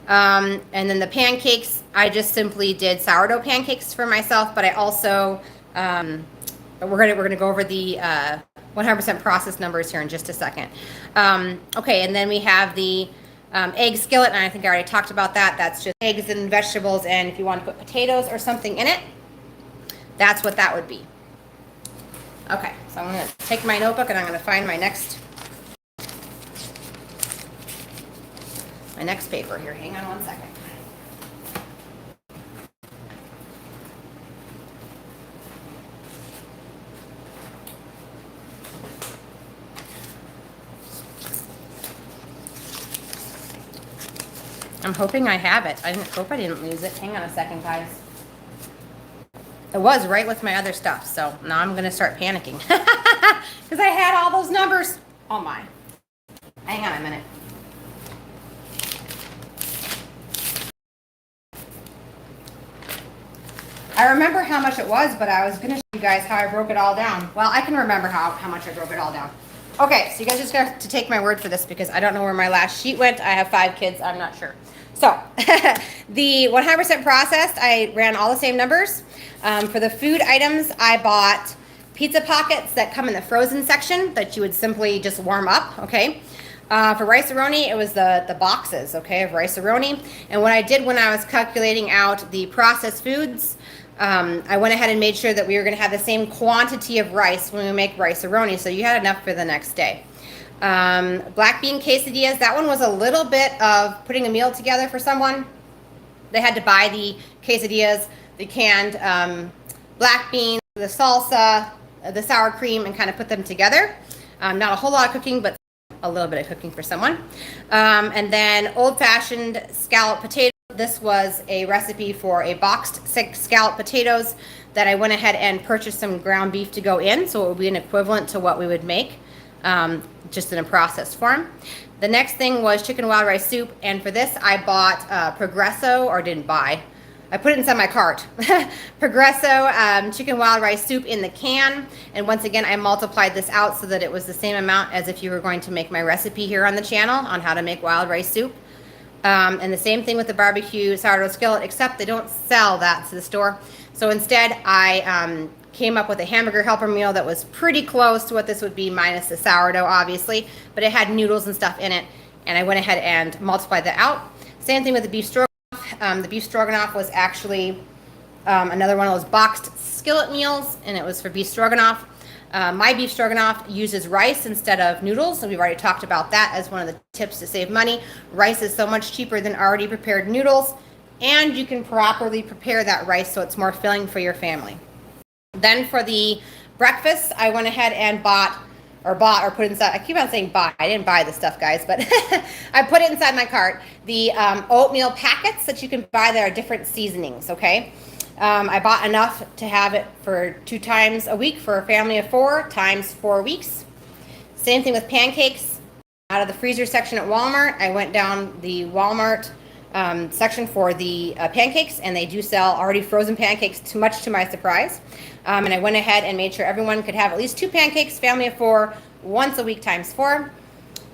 And then the pancakes, I just simply did sourdough pancakes for myself, but I also, we're gonna go over the 100% processed numbers here in just a second. Okay, and then we have the Egg skillet, and I think I already talked about that. That's just eggs and vegetables, and if you want to put potatoes or something in it, that's what that would be. Okay, so I'm going to take my notebook and I'm going to find my next paper here. Hang on one second. I'm hoping I have it. I hope I didn't lose it. Hang on a second, guys. It was right with my other stuff, so now I'm going to start panicking. Because I had all those numbers. Oh my. Hang on a minute. I remember how much it was, but I was going to show you guys how I broke it all down. Well, I can remember how much I broke it all down. Okay, so you guys just got to take my word for this because I don't know where my last sheet went. I have 5 kids. I'm not sure. So, the 100% processed, I ran all the same numbers. For the food items, I bought pizza pockets that come in the frozen section that you would simply just warm up, okay? For rice A Roni, it was the boxes, okay, of rice A Roni. And what I did when I was calculating out the processed foods, I went ahead and made sure that we were going to have the same quantity of rice when we make rice A Roni, so you had enough for the next day. Black bean quesadillas, that one was a little bit of putting a meal together for someone. They had to buy the quesadillas, the canned black beans, the salsa, the sour cream, and kind of put them together. Not a whole lot of cooking, but a little bit of cooking for someone. And then old-fashioned scalloped potatoes. This was a recipe for a boxed scalloped potatoes that I went ahead and purchased some ground beef to go in, so it would be an equivalent to what we would make, just in a processed form. The next thing was chicken wild rice soup, and for this I bought Progresso, or didn't buy. I put it inside my cart. Progresso chicken wild rice soup in the can, and once again I multiplied this out so that it was the same amount as if you were going to make my recipe here on the channel on how to make wild rice soup. And the same thing with the barbecue sourdough skillet, except they don't sell that to the store. So instead I came up with a hamburger helper meal that was pretty close to what this would be, minus the sourdough obviously, but it had noodles and stuff in it, and I went ahead and multiplied that out. Same thing with the beef stroganoff. The beef stroganoff was actually another one of those boxed skillet meals, and it was for beef stroganoff. My beef stroganoff uses rice instead of noodles, and we've already talked about that as one of the tips to save money. Rice is so much cheaper than already prepared noodles, and you can properly prepare that rice so it's more filling for your family. Then for the breakfast, I went ahead and bought or put inside, I keep on saying buy, I didn't buy the stuff, guys, but I put it inside my cart, the oatmeal packets that you can buy that are different seasonings, okay? I bought enough to have it for 2 times a week for a family of 4 times 4 weeks. Same thing with pancakes. Out of the freezer section at Walmart, I went down the Walmart section for the pancakes, and they do sell already frozen pancakes, much to my surprise. And I went ahead and made sure everyone could have at least 2 pancakes, family of 4, once a week times 4.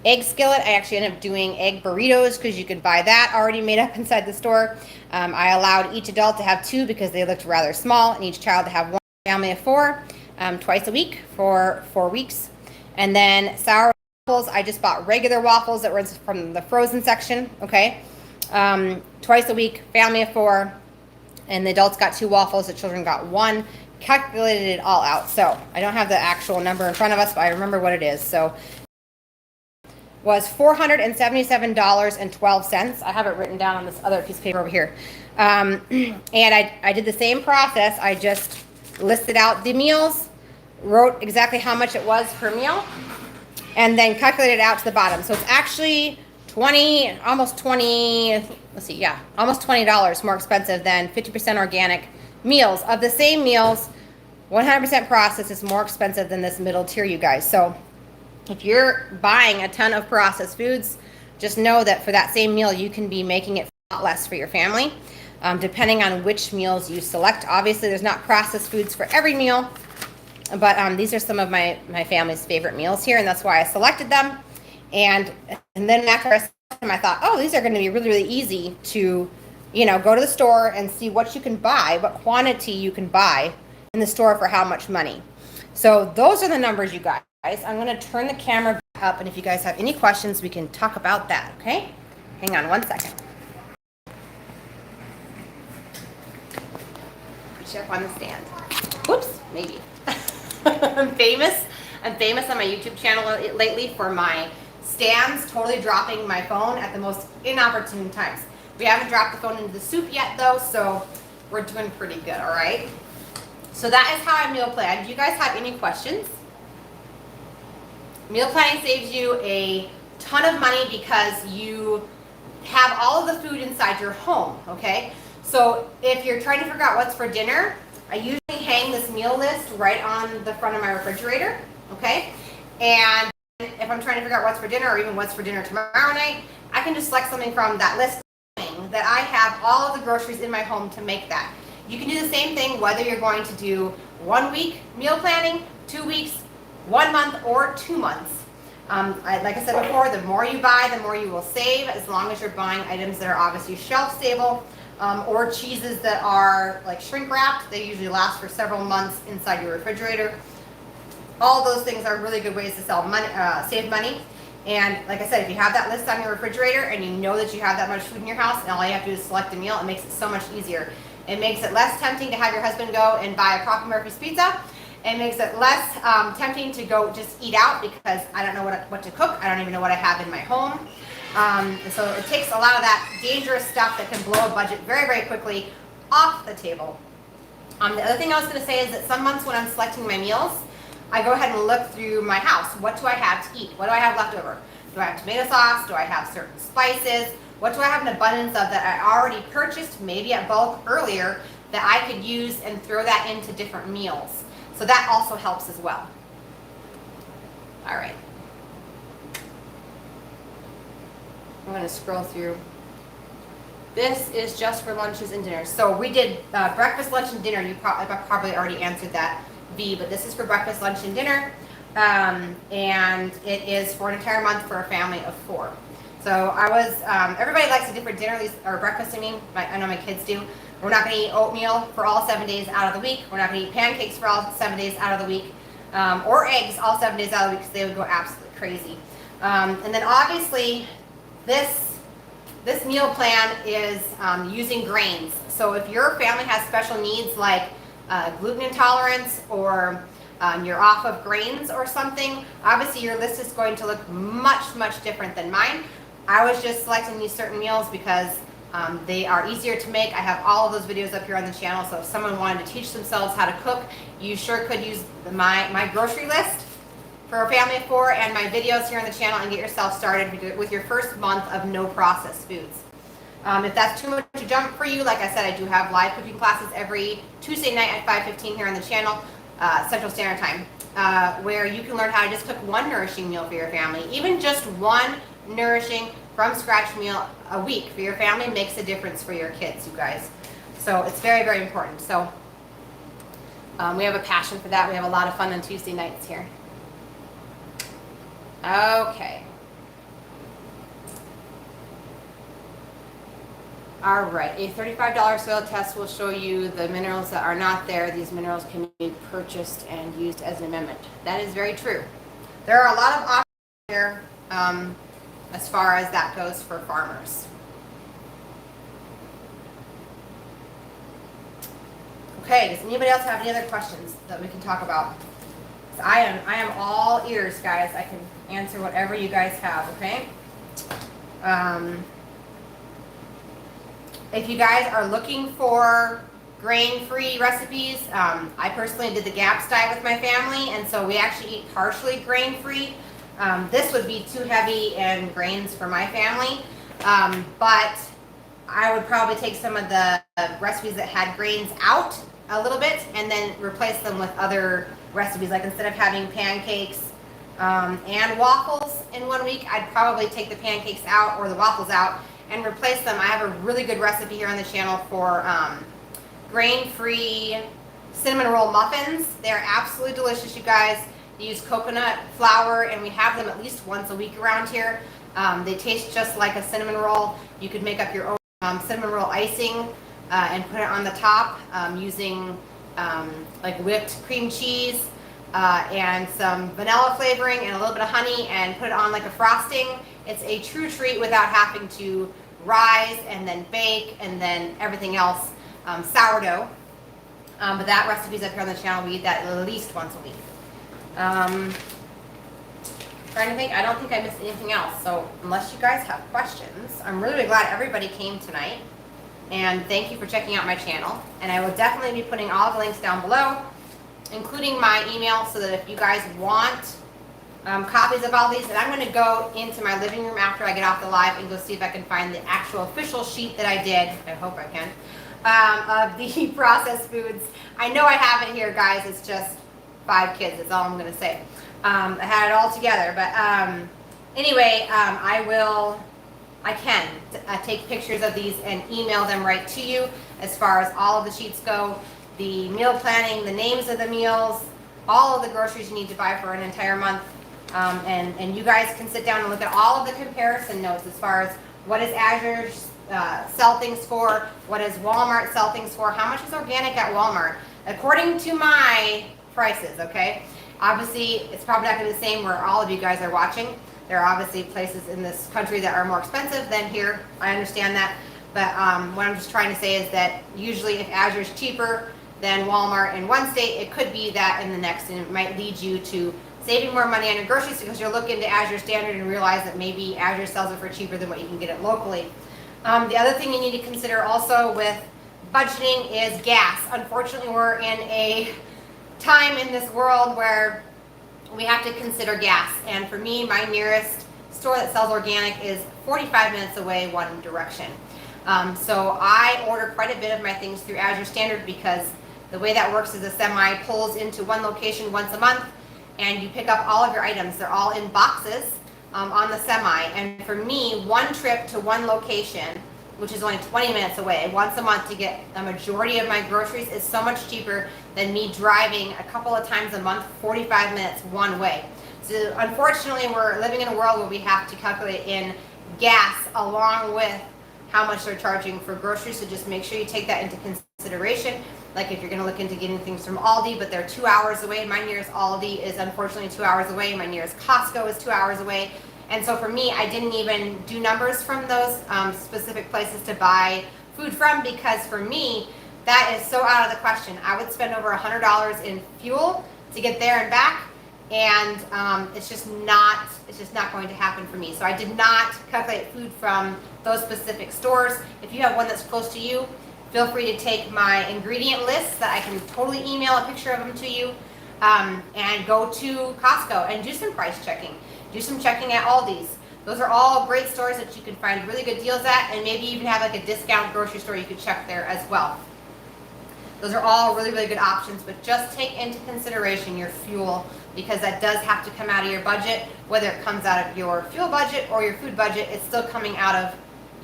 Egg skillet, I actually ended up doing egg burritos because you could buy that already made up inside the store. I allowed each adult to have 2 because they looked rather small, and each child to have 1, family of 4, twice a week for 4 weeks. And then sour waffles, I just bought regular waffles that were from the frozen section, okay? Twice a week, family of 4, and the adults got 2 waffles, the children got 1. Calculated it all out, so I don't have the actual number in front of us, but I remember what it is. So was $477.12. I have it written down on this other piece of paper over here. And I did the same process. I just listed out the meals, wrote exactly how much it was per meal, and then calculated it out to the bottom. So it's actually almost $20 more expensive than 50% organic meals. Of the same meals, 100% processed is more expensive than this middle tier, you guys. So if you're buying a ton of processed foods, just know that for that same meal, you can be making it a lot less for your family, depending on which meals you select. Obviously, there's not processed foods for every meal, but these are some of my family's favorite meals here, and that's why I selected them. And then after I selected them, I thought, oh, these are going to be really, really easy to, go to the store and see what you can buy, what quantity you can buy in the store for how much money. So those are the numbers, you guys. I'm going to turn the camera back up, and if you guys have any questions, we can talk about that, okay? Hang on 1 second. Put you up on the stand. Whoops, maybe. I'm famous on my YouTube channel lately for my stands totally dropping my phone at the most inopportune times. We haven't dropped the phone into the soup yet though, so we're doing pretty good, all right? So that is how I meal plan. Do you guys have any questions? Meal planning saves you a ton of money because you have all of the food inside your home, okay? So if you're trying to figure out what's for dinner, I usually hang this meal list right on the front of my refrigerator, okay? And if I'm trying to figure out what's for dinner or even what's for dinner tomorrow night, I can just select something from that list that I have all of the groceries in my home to make that. You can do the same thing whether you're going to do 1 week meal planning, 2 weeks, 1 month, or 2 months. Like I said before, the more you buy, the more you will save, as long as you're buying items that are obviously shelf stable, or cheeses that are like shrink wrapped. They usually last for several months inside your refrigerator. All those things are really good ways to save money. And like I said, if you have that list on your refrigerator and you know that you have that much food in your house and all you have to do is select a meal, it makes it so much easier. It makes it less tempting to have your husband go and buy a Papa Murphy's pizza. It makes it less tempting to go just eat out because I don't know what to cook. I don't even know what I have in my home. So it takes a lot of that dangerous stuff that can blow a budget very, very quickly off the table. The other thing I was going to say is that some months when I'm selecting my meals, I go ahead and look through my house. What do I have to eat? What do I have left over? Do I have tomato sauce? Do I have certain spices? What do I have an abundance of that I already purchased, maybe at bulk earlier, that I could use and throw that into different meals? So that also helps as well. All right. I'm going to scroll through. This is just for lunches and dinners. So we did breakfast, lunch, and dinner. You probably already answered that, V, but this is for breakfast, lunch, and dinner. And it is for an entire month for a family of 4. So everybody likes a different dinner, or breakfast, I know my kids do. We're not going to eat oatmeal for all 7 days out of the week. We're not going to eat pancakes for all 7 days out of the week. Or eggs all 7 days out of the week because they would go absolutely crazy. And then obviously, this meal plan is using grains. So if your family has special needs like gluten intolerance or you're off of grains or something, obviously your list is going to look much, much different than mine. I was just selecting these certain meals because they are easier to make. I have all of those videos up here on the channel, so if someone wanted to teach themselves how to cook, you sure could use my grocery list for a family of 4 and my videos here on the channel and get yourself started with your first month of no processed foods. If that's too much to jump for you, like I said, I do have live cooking classes every Tuesday night at 5:15 here on the channel, Central Standard Time, where you can learn how to just cook one nourishing meal for your family. Even just one nourishing from scratch meal a week for your family makes a difference for your kids, you guys. So it's very, very important. So we have a passion for that. We have a lot of fun on Tuesday nights here. Okay. All right, a $35 soil test will show you the minerals that are not there. These minerals can be purchased and used as an amendment. That is very true. There are a lot of options here as far as that goes for farmers. Okay, does anybody else have any other questions that we can talk about? I am all ears, guys. I can answer whatever you guys have, okay? If you guys are looking for grain-free recipes, I personally did the GAPS diet with my family, and so we actually eat partially grain-free. This would be too heavy in grains for my family, but I would probably take some of the recipes that had grains out a little bit and then replace them with other recipes. Like instead of having pancakes and waffles in 1 week, I'd probably take the pancakes out or the waffles out and replace them. I have a really good recipe here on the channel for grain-free cinnamon roll muffins. They're absolutely delicious, you guys. They use coconut flour, and we have them at least once a week around here. They taste just like a cinnamon roll. You could make up your own cinnamon roll icing and put it on the top using like whipped cream cheese, and some vanilla flavoring and a little bit of honey, and put it on like a frosting. It's a true treat without having to rise and then bake and then everything else, sourdough. But that recipe's up here on the channel. We eat that at least once a week. Trying to think, I don't think I missed anything else. So unless you guys have questions, I'm really glad everybody came tonight. And thank you for checking out my channel. And I will definitely be putting all the links down below, including my email, so that if you guys want copies of all these, and I'm going to go into my living room after I get off the live and go see if I can find the actual official sheet that I did. I hope I can. Of the processed foods. I know I have it here, guys. It's just 5 kids. That's all I'm going to say. I had it all together, but anyway, I can take pictures of these and email them right to you as far as all of the sheets go, the meal planning, the names of the meals, all of the groceries you need to buy for an entire month, and you guys can sit down and look at all of the comparison notes as far as what does Azure sell things for, what does Walmart sell things for, how much is organic at Walmart, according to my prices, okay? Obviously, it's probably not going to be the same where all of you guys are watching. There are obviously places in this country that are more expensive than here. I understand that. But what I'm just trying to say is that usually if Azure is cheaper than Walmart in one state, it could be that in the next. And it might lead you to saving more money on your groceries because you'll look into Azure Standard and realize that maybe Azure sells it for cheaper than what you can get it locally. The other thing you need to consider also with budgeting is gas. Unfortunately, we're in a time in this world where we have to consider gas, and for me, my nearest store that sells organic is 45 minutes away one direction. So I order quite a bit of my things through Azure Standard because the way that works is a semi pulls into one location once a month and you pick up all of your items. They're all in boxes on the semi, and for me, one trip to one location, which is only 20 minutes away, once a month to get a majority of my groceries is so much cheaper than me driving a couple of times a month, 45 minutes one way. So unfortunately, we're living in a world where we have to calculate in gas along with how much they're charging for groceries, so just make sure you take that into consideration. Like if you're going to look into getting things from Aldi, but they're 2 hours away. My nearest Aldi is unfortunately 2 hours away. My nearest Costco is 2 hours away. And so for me, I didn't even do numbers from those specific places to buy food from, because for me, that is so out of the question. I would spend over $100 in fuel to get there and back, and it's just not going to happen for me. So I did not calculate food from those specific stores. If you have one that's close to you, feel free to take my ingredient list that I can totally email a picture of them to you, and go to Costco and do some price checking. Do some checking at Aldi's. Those are all great stores that you can find really good deals at, and maybe even have like a discount grocery store you could check there as well. Those are all really, really good options, but just take into consideration your fuel, because that does have to come out of your budget. Whether it comes out of your fuel budget or your food budget, it's still coming out of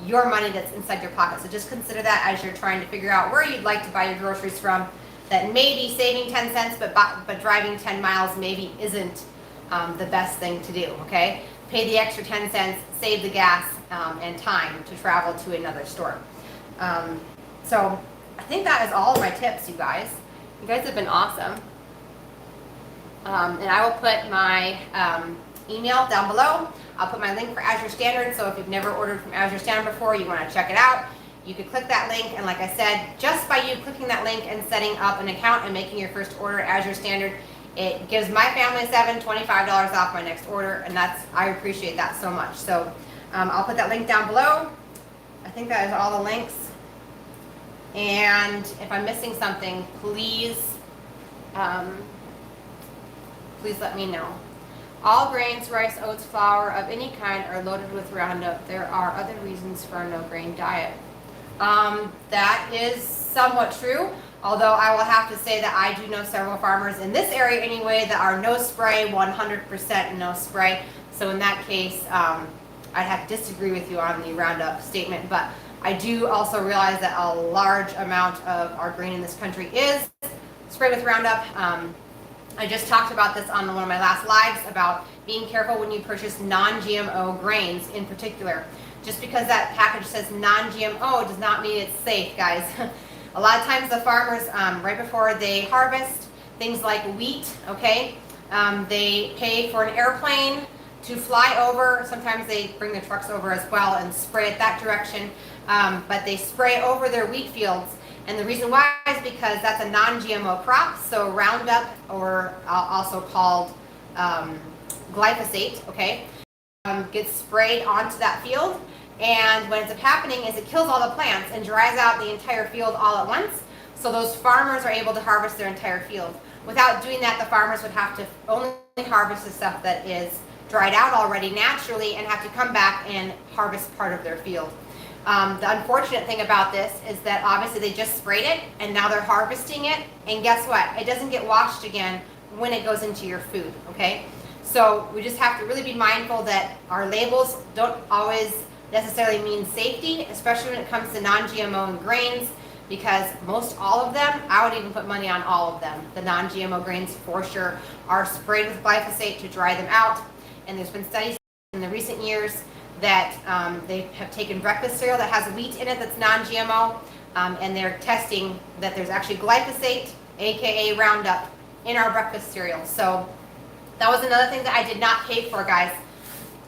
your money that's inside your pocket. So just consider that as you're trying to figure out where you'd like to buy your groceries from, that may be saving 10 cents, but driving 10 miles maybe isn't the best thing to do, okay? Pay the extra 10 cents, save the gas and time to travel to another store. So I think that is all of my tips, you guys. You guys have been awesome. And I will put my email down below. I'll put my link for Azure Standard, so if you've never ordered from Azure Standard before, you want to check it out, you could click that link, and like I said, just by you clicking that link and setting up an account and making your first order at Azure Standard, it gives my family $25 off my next order, and I appreciate that so much. So I'll put that link down below. I think that is all the links. And if I'm missing something, please let me know. All grains, rice, oats, flour of any kind are loaded with Roundup. There are other reasons for a no-grain diet. That is somewhat true. Although I will have to say that I do know several farmers in this area anyway that are no spray, 100% no spray. So in that case, I'd have to disagree with you on the Roundup statement. But I do also realize that a large amount of our grain in this country is sprayed with Roundup. I just talked about this on one of my last lives about being careful when you purchase non-GMO grains in particular. Just because that package says non-GMO does not mean it's safe, guys. A lot of times the farmers, right before they harvest things like wheat, okay, They pay for an airplane to fly over. Sometimes they bring the trucks over as well and spray it that direction. But they spray over their wheat fields. And the reason why is because that's a non-GMO crop. So Roundup, or also called glyphosate, okay, gets sprayed onto that field. And what ends up happening is it kills all the plants and dries out the entire field all at once. So those farmers are able to harvest their entire field. Without doing that, the farmers would have to only harvest the stuff that is dried out already naturally and have to come back and harvest part of their field. The unfortunate thing about this is that obviously they just sprayed it and now they're harvesting it, and guess what? It doesn't get washed again when it goes into your food, okay? So we just have to really be mindful that our labels don't always necessarily mean safety, especially when it comes to non-GMO grains, because most all of them, I would even put money on all of them, the non-GMO grains for sure, are sprayed with glyphosate to dry them out. And there's been studies in the recent years that they have taken breakfast cereal that has wheat in it that's non-GMO, and they're testing that there's actually glyphosate, aka Roundup, in our breakfast cereal. So that was another thing that I did not pay for, guys.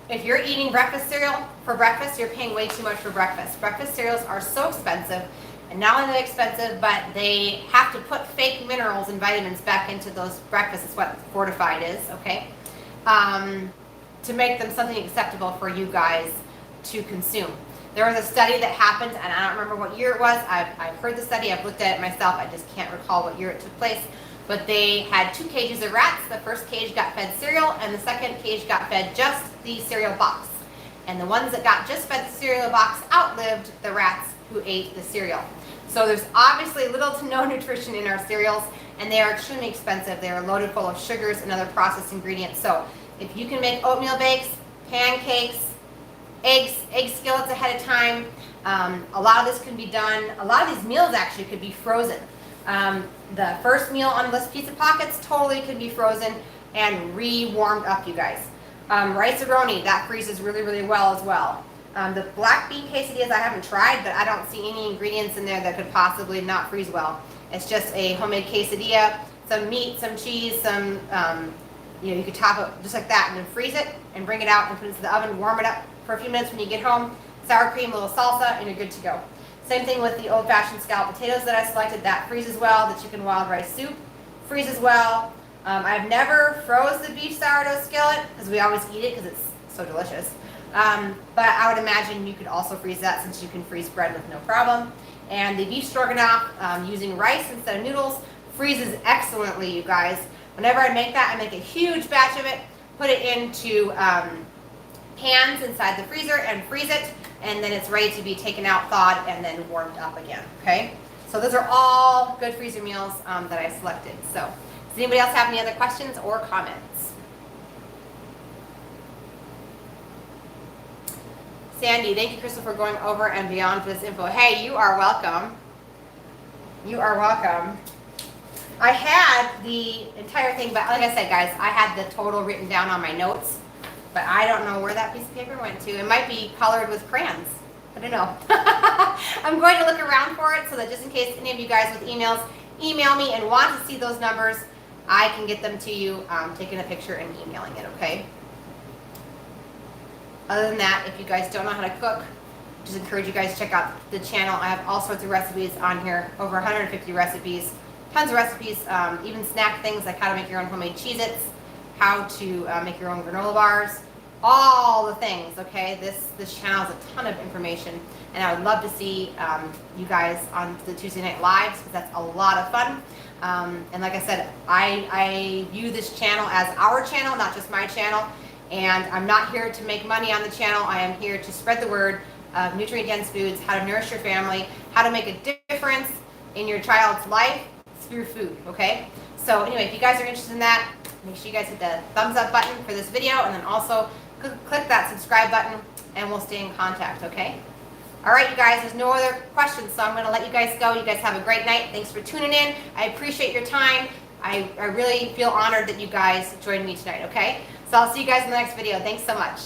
If you're eating breakfast cereal for breakfast, you're paying way too much for breakfast. Breakfast cereals are so expensive, and not only are they expensive, but they have to put fake minerals and vitamins back into those breakfasts. It's what fortified is, okay? To make them something acceptable for you guys to consume. There was a study that happened, and I don't remember what year it was. I've heard the study, I've looked at it myself, I just can't recall what year it took place. But they had 2 cages of rats. The first cage got fed cereal, and the second cage got fed just the cereal box. And the ones that got just fed the cereal box outlived the rats who ate the cereal. So there's obviously little to no nutrition in our cereals, and they are extremely expensive. They are loaded full of sugars and other processed ingredients. So if you can make oatmeal bakes, pancakes, egg skillets ahead of time, a lot of this can be done. A lot of these meals actually could be frozen. The first meal on this pizza pockets totally could be frozen and re-warmed up, you guys. Rice A Roni, that freezes really, really well as well. The black bean quesadillas I haven't tried, but I don't see any ingredients in there that could possibly not freeze well. It's just a homemade quesadilla, some meat, some cheese, some, you could top it just like that and then freeze it and bring it out and put it into the oven, warm it up for a few minutes when you get home, sour cream, a little salsa, and you're good to go. Same thing with the old-fashioned scalloped potatoes that I selected. That freezes well. The chicken wild rice soup freezes well. I've never froze the beef sourdough skillet because we always eat it because it's so delicious. But I would imagine you could also freeze that since you can freeze bread with no problem. And the beef stroganoff, using rice instead of noodles, freezes excellently, you guys. Whenever I make that, I make a huge batch of it, put it into pans inside the freezer and freeze it, and then it's ready to be taken out, thawed, and then warmed up again, okay? So those are all good freezer meals that I selected. So does anybody else have any other questions or comments? Sandy, thank you, Crystal, for going over and beyond for this info. Hey, you are welcome. You are welcome. I had the entire thing, but like I said, guys, I had the total written down on my notes, but I don't know where that piece of paper went to. It might be colored with crayons. I don't know. I'm going to look around for it so that just in case any of you guys with emails email me and want to see those numbers, I can get them to you, taking a picture and emailing it, okay? Other than that, if you guys don't know how to cook, just encourage you guys to check out the channel. I have all sorts of recipes on here, over 150 recipes, tons of recipes, even snack things like how to make your own homemade Cheez-Its, how to make your own granola bars, all the things, okay? This channel has a ton of information, and I would love to see you guys on the Tuesday Night Lives, because that's a lot of fun. And like I said, I view this channel as our channel, not just my channel, and I'm not here to make money on the channel. I am here to spread the word of nutrient-dense foods, how to nourish your family, how to make a difference in your child's life through food, okay? So anyway, if you guys are interested in that, make sure you guys hit the thumbs up button for this video, and then also click that subscribe button, and we'll stay in contact, okay? All right, you guys, there's no other questions, so I'm going to let you guys go. You guys have a great night. Thanks for tuning in. I appreciate your time. I really feel honored that you guys joined me tonight, okay? So I'll see you guys in the next video. Thanks so much.